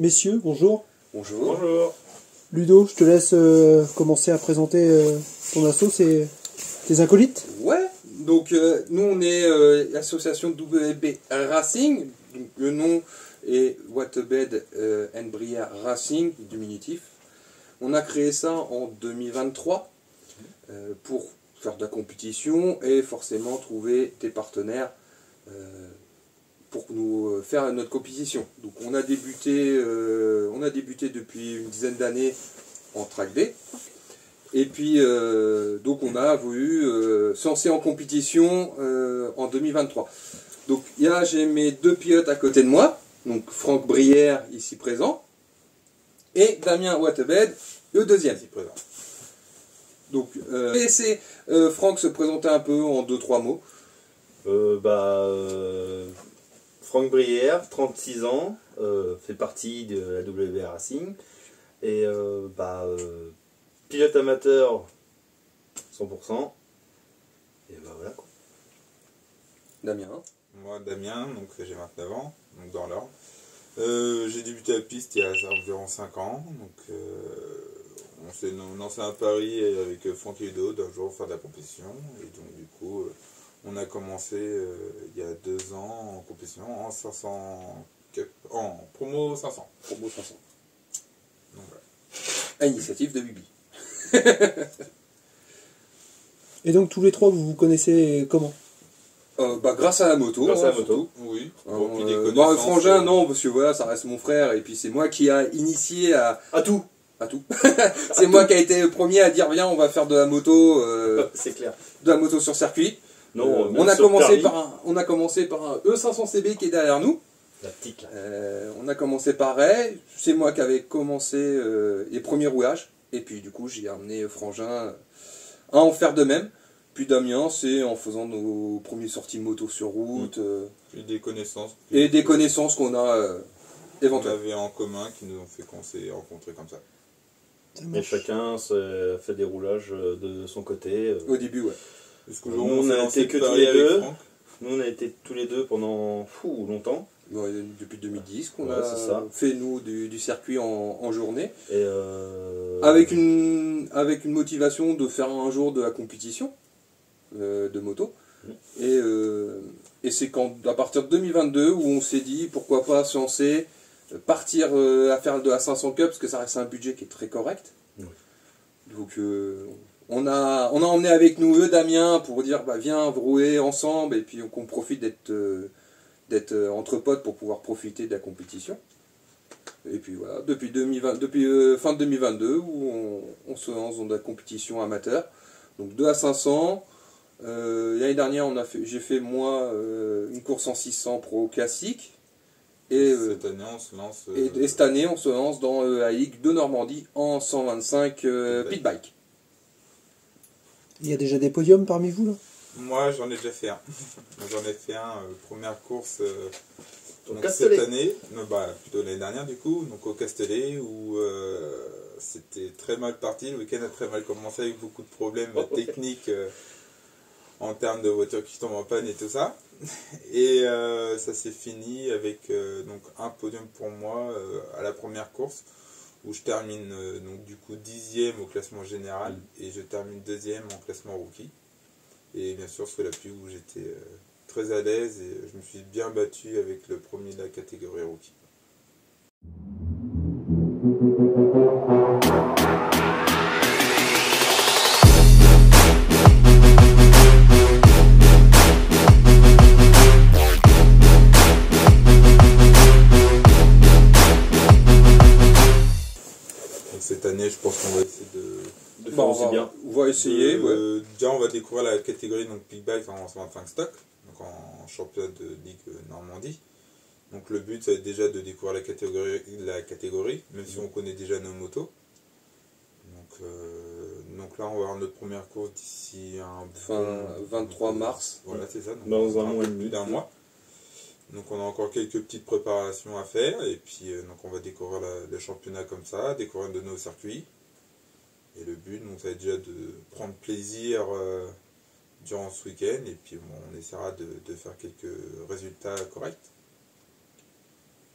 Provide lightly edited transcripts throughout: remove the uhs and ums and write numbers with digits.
Messieurs, bonjour. Bonjour. Bonjour. Ludo, je te laisse commencer à présenter ton asso, c'est tes acolytes. Ouais, donc nous on est l'association WB Racing, donc, le nom est Waterbed and Brière Racing, diminutif. On a créé ça en 2023 pour faire de la compétition et forcément trouver des partenaires pour nous faire notre compétition. Donc on a débuté depuis une dizaine d'années en track day. Et puis donc on a voulu se lancer en compétition en 2023. Donc là j'ai mes deux pilotes à côté de moi, donc Franck Brière ici présent, et Damien Waterbed, le deuxième ici présent. Donc je vais laisser Franck se présenter un peu en 2-3 mots. Franck Brière, 36 ans, fait partie de la WB Racing et pilote amateur 100%. Et voilà quoi. Damien. Moi Damien, donc j'ai 29 ans, donc dans l'ordre. J'ai débuté la piste il y a environ 5 ans, donc on s'est lancé un pari avec Franck et Ludo d'un jour faire de la compétition, et donc du coup on a commencé il y a 2 ans en compétition en 500 Cup, en promo 500. Promo 500. Donc, voilà. À initiative de Bibi. Et donc tous les trois, vous vous connaissez comment? Grâce à la moto. Grâce à la surtout. moto. Oui. Puis des connaissances, Frangin, non, parce que voilà, ça reste mon frère, et puis c'est moi qui a initié à tout. tout. C'est moi qui a été le premier à dire, viens, on va faire de la moto, C'est clair. de la moto sur circuit. Non, On a commencé par un E500CB qui est derrière nous. la petite là. On a commencé pareil. C'est moi qui avais commencé les premiers rouages, et puis du coup j'ai amené Frangin à en faire de même. Puis Damien, c'est en faisant nos premières sorties moto sur route. Puis des connaissances. Et des connaissances qu'on a qu'on éventuellement. avait en commun qui nous ont fait qu'on s'est rencontrés comme ça. Et chacun fait des roulages de son côté. Au début, ouais. Jusqu'au Nous, jour où on s'est a lancé été que le tous pari les avec deux. Franck. Nous on a été tous les deux pendant longtemps. Ouais, depuis 2010 qu'on Ouais, a c'est ça. fait nous du circuit en journée. Et Avec une motivation de faire un jour de la compétition de moto. Et c'est à partir de 2022 où on s'est dit pourquoi pas se lancer, partir à faire de la 500 Cup, parce que ça reste un budget qui est très correct. Oui. Donc on a emmené avec nous Damien pour dire bah, viens rouler ensemble, et puis qu'on profite d'être entre potes pour pouvoir profiter de la compétition. Et puis voilà, depuis fin de 2022 où on se lance dans de la compétition amateur, donc 2 à 500. L'année dernière j'ai fait moi une course en 600 pro classique, et Cette année on se lance. et cette année on se lance dans la Ligue de Normandie en 125 pit bike. Il y a déjà des podiums parmi vous là? Moi j'en ai déjà fait un. J'en ai fait un, première course donc Castellet. cette année, plutôt l'année dernière du coup, donc au Castellet où c'était très mal parti. Le week-end a très mal commencé avec beaucoup de problèmes techniques en termes de voitures qui tombent en panne et tout ça. Et ça s'est fini avec donc un podium pour moi à la première course, où je termine donc du coup 10e au classement général et je termine 2e en classement rookie. Et bien sûr sous la pluie où j'étais très à l'aise, et je me suis bien battu avec le premier de la catégorie rookie. Donc cette année je pense qu'on va essayer de faire aussi bien. On va essayer, ouais. Déjà, on va découvrir la catégorie donc Big Bike en 125 stock, donc en championnat de Ligue Normandie. Donc le but, c'est déjà de découvrir la catégorie, même si on connaît déjà nos motos. Donc là, on va avoir notre première course d'ici Fin 23 mars. Voilà, c'est ça. Donc Dans un mois et peu demi. plus d'un mois. Donc on a encore quelques petites préparations à faire, et puis donc on va découvrir le championnat comme ça, découvrir de nos circuits. Et le but, donc, ça va être déjà de prendre plaisir durant ce week-end, et puis bon, on essaiera de faire quelques résultats corrects.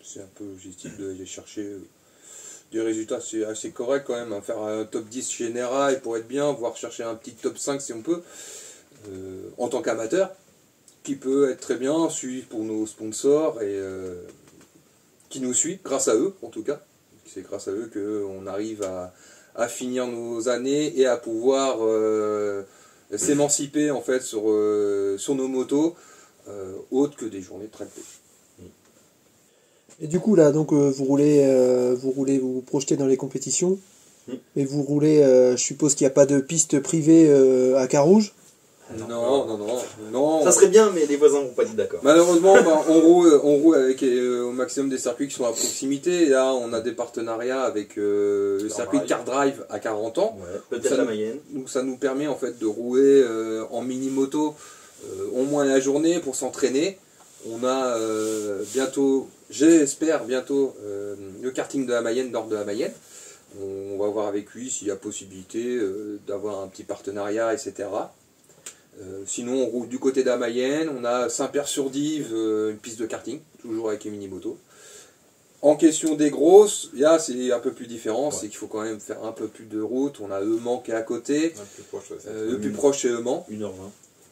c'est un peu logistique d'aller chercher des résultats. C'est assez correct quand même, hein. Faire un top 10 général pour être bien, voire chercher un petit top 5 si on peut, en tant qu'amateur, qui peut être très bien, suivi pour nos sponsors et qui nous suit, grâce à eux en tout cas. C'est grâce à eux qu'on arrive à finir nos années et à pouvoir s'émanciper en fait sur nos motos, autres que des journées de track day. Et du coup là, donc vous vous projetez dans les compétitions, et vous roulez, je suppose qu'il n'y a pas de piste privée à Carouge. Non. Ça serait bien, mais les voisins vont pas être d'accord. Malheureusement, on roule avec au maximum des circuits qui sont à proximité. Et là, on a des partenariats avec le circuit de Car Drive à 40 ans. Ouais, peut-être la Mayenne. Donc ça nous permet en fait de rouler en mini-moto au moins la journée pour s'entraîner. On a j'espère bientôt, le karting de la Mayenne, nord de la Mayenne. On va voir avec lui s'il y a possibilité d'avoir un petit partenariat, etc. Sinon, on roule du côté de la Mayenne. On a Saint-Père-sur-Dive, une piste de karting, toujours avec les mini-motos. En question des grosses, là c'est un peu plus différent, c'est qu'il faut quand même faire un peu plus de route. On a Le Mans qui est à côté, le plus proche c'est Le Mans. 1h20.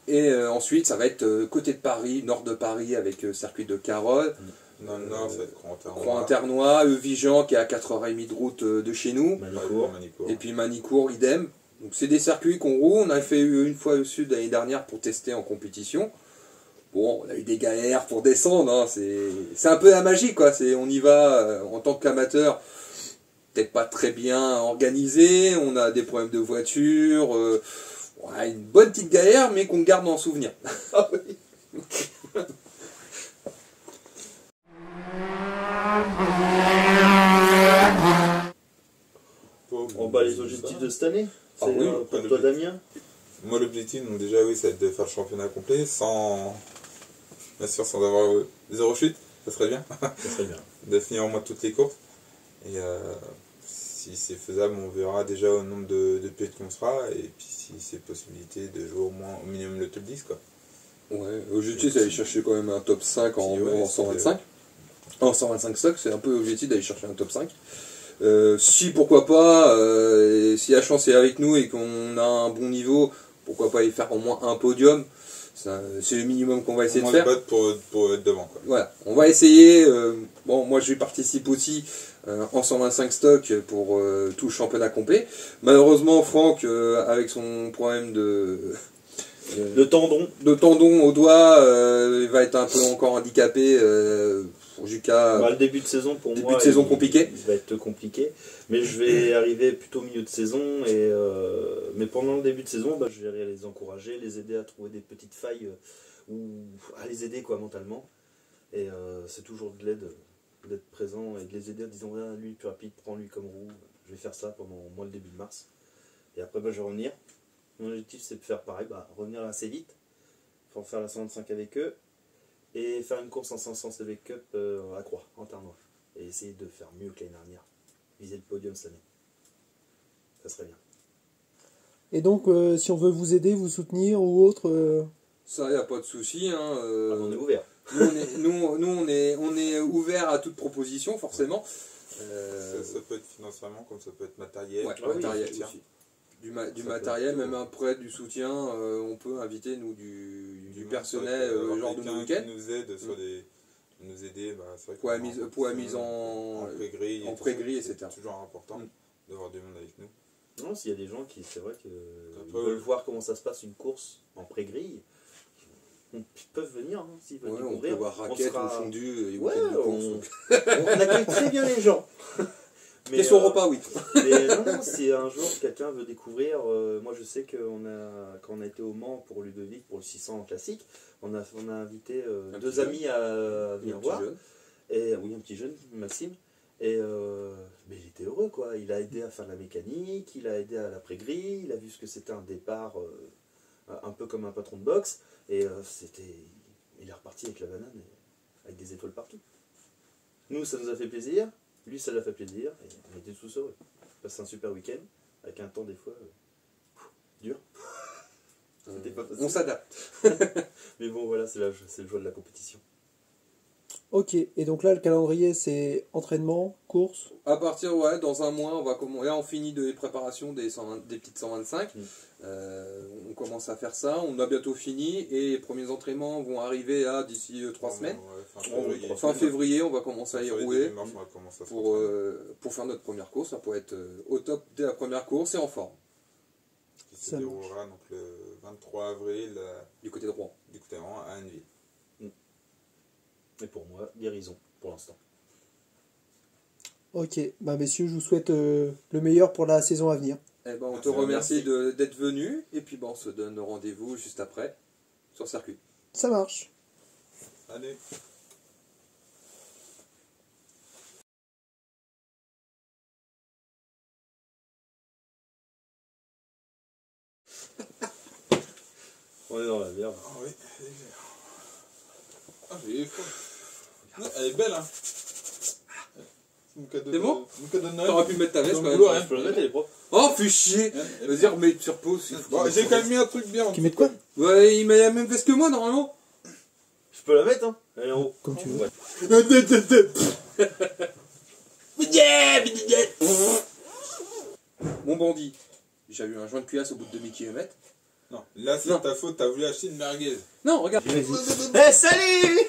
Et ensuite, ça va être côté de Paris, nord de Paris, avec circuit de Carole. Dans le nord, ça va être Croix-Internois, le Vigan qui est à 4h30 de route de chez nous. Manicourt. Et puis Manicourt, idem. Donc c'est des circuits qu'on roule. On a fait une fois au sud l'année dernière pour tester en compétition. Bon, on a eu des galères pour descendre, hein. C'est un peu la magie, quoi. On y va en tant qu'amateur, peut-être pas très bien organisé. On a des problèmes de voiture. On a une bonne petite galère, mais qu'on garde en souvenir. Ah oui. On bat les objectifs de cette année. Ah C'est oui, pour toi, Damien. Moi, l'objectif, donc déjà, oui, ça va être de faire le championnat complet, bien sûr, sans avoir zéro chute, ça serait bien. Ça serait bien. De finir au moins toutes les courses. Et si c'est faisable, on verra déjà au nombre de pilotes qu'on sera, et puis si c'est possibilité de jouer au minimum le top 10, quoi. Ouais, l'objectif c'est d'aller chercher quand même un top 5 en 125. En 125 stocks, c'est un peu l'objectif d'aller chercher un top 5. Si pourquoi pas, si la chance est avec nous et qu'on a un bon niveau, pourquoi pas y faire au moins un podium. C'est le minimum qu'on va essayer de faire. Pour être devant, quoi. Voilà, on va essayer. Bon, moi je participe aussi en 125 stocks pour tout le championnat complet. Malheureusement, Franck, avec son problème Le tendon. de tendon au doigt, il va être un peu encore handicapé jusqu'à Le début de saison pour début moi. de saison compliqué. Il va être compliqué. Mais je vais arriver plutôt au milieu de saison. Mais pendant le début de saison, je vais les encourager, les aider à trouver des petites failles ou à les aider quoi mentalement. Et c'est toujours de l'aide d'être présent et de les aider en disant ah, lui plus rapide, prends-lui comme roue. Je vais faire ça pendant au moins le début de mars. Et après je vais revenir. Mon objectif c'est de faire pareil, revenir assez vite, pour faire la 125 avec eux et faire une course en 500 CV Cup à Croix, en Ternois. Et essayer de faire mieux que l'année dernière. Viser le podium cette année. Ça serait bien. Et donc, si on veut vous aider, vous soutenir ou autre, Ça, il n'y a pas de souci. Hein, on est ouvert. Nous, on est ouvert à toute proposition, forcément. Ça peut être financièrement, comme ça peut être matériel. Ouais, oui, matériel aussi. Du matériel, même après du soutien, on peut inviter nous du personnel, genre de week-end. Qui nous aide sur nous aider, c'est vrai Pour la mise en pré-grille, etc. C'est toujours important d'avoir du monde avec nous. Non, s'il y a des gens qui, c'est vrai que veulent voir comment ça se passe une course en pré-grille, ils peuvent venir, hein, s'ils veulent On peut découvrir. voir raquettes au fondu et Ouais, week-end de course. on accueille très bien les gens. Mais, Et son repas, oui. Mais non, si un jour quelqu'un veut découvrir, moi je sais quand on a été au Mans pour Ludovic, pour le 600 classique, on a invité deux amis à venir voir. Et, oui, un petit jeune, Maxime. Et mais il était heureux, quoi. Il a aidé à faire la mécanique, il a aidé à l'après-grille, il a vu ce que c'était un départ un peu comme un patron de boxe. Et il est reparti avec la banane, avec des étoiles partout. Nous, ça nous a fait plaisir. Lui, ça l'a fait plaisir, et on était tous heureux. On passait un super week-end, avec un temps des fois dur. C'était pas facile. On s'adapte. Mais bon, voilà, c'est le joie de la compétition. Ok, et donc là le calendrier c'est entraînement, course. À partir, ouais, dans un mois, on va là on finit des préparations des petites 125. On commence à faire ça, on a bientôt fini et les premiers entraînements vont arriver à d'ici 3 semaines. Fin février, on va commencer à y rouler pour faire notre première course. Ça pourrait être au top dès la première course et en forme. Qui se déroulera donc le 23 avril du côté de Rouen. Du côté de Rouen à Anneville. Et pour moi, guérison pour l'instant. Ok, bah messieurs, je vous souhaite le meilleur pour la saison à venir. Eh ben, on te remercie d'être venu et puis on se donne rendez-vous juste après sur le circuit. Ça marche. Allez. On est dans la merde. Ah oui, elle est belle, hein. C'est bon? Noël. T'aurais pu mettre ta veste quand même. Je peux la mettre, elle est propre. Oh, fais chier! Vas-y, remets sur pause. Bon, j'ai quand même mis un truc bien. Qui met de quoi? Ouais, il met la même veste que moi normalement. Je peux la mettre, hein. Elle est en haut. Comme tu veux. Mon bandit, j'ai eu un joint de culasse au bout de 2000 km. Non, là c'est ta faute, t'as voulu acheter une merguez. Non, regarde. Eh, salut!